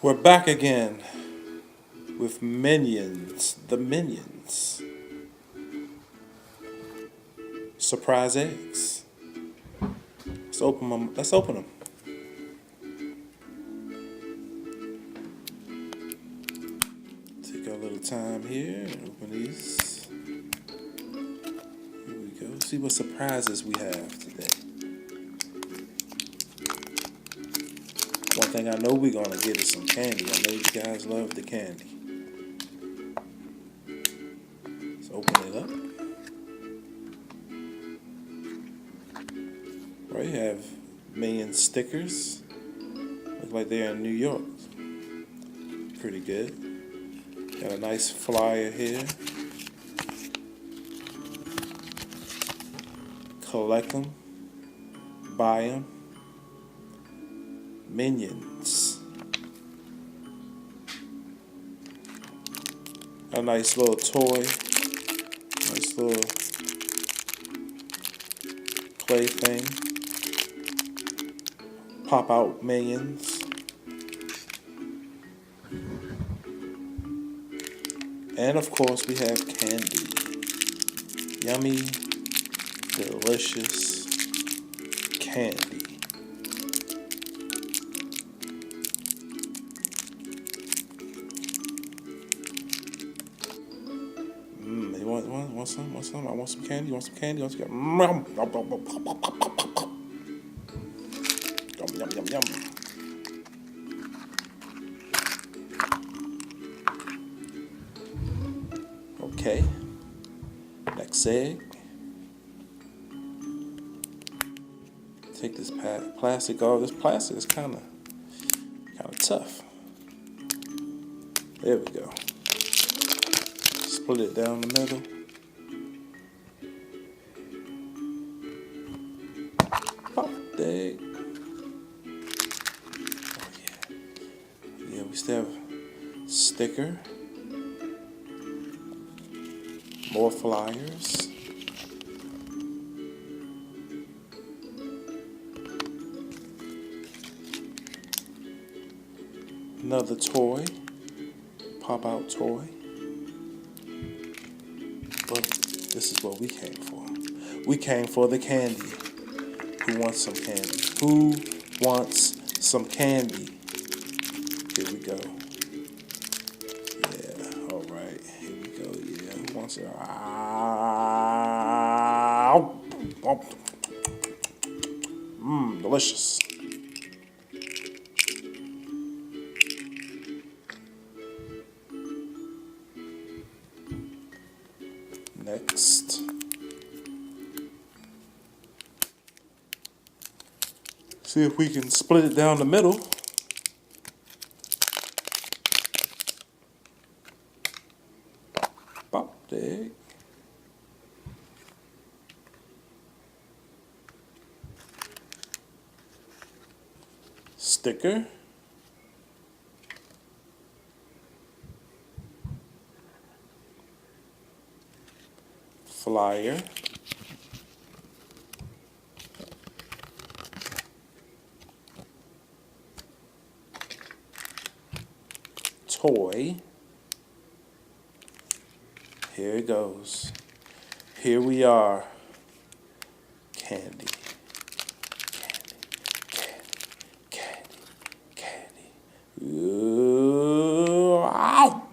We're back again with Minions, the Minions. Surprise eggs. Let's open them. Let's open them. Take our little time here and open these. Here we go. See what surprises we have today. One thing I know we're gonna get is some candy. I know you guys love the candy. Let's open it up. Right, you have Minion stickers. Look like they're in New York. Pretty good. Got a nice flyer here. Collect them. Buy them. Minions. A nice little toy. Nice little play thing. Pop out minions. And of course we have candy. Yummy, delicious candy. You want some? Want some? I want some candy. You want some candy? Want some candy? Yum, yum, yum. Okay. Next egg. Take this plastic off. This plastic is kind of tough. There we go. Split it down the middle. Pop the egg. Oh yeah. Yeah, we still have sticker. More flyers. Another toy. Pop out toy. But this is what we came for. We came for the candy. Who wants some candy? Who wants some candy? Here we go. Yeah, alright. Here we go. Yeah, who wants it? Delicious. Next. See if we can split it down the middle. Pop the egg. Sticker. Flyer. Toy. Here it goes. Here we are. Candy. Candy. Ooh. Ow.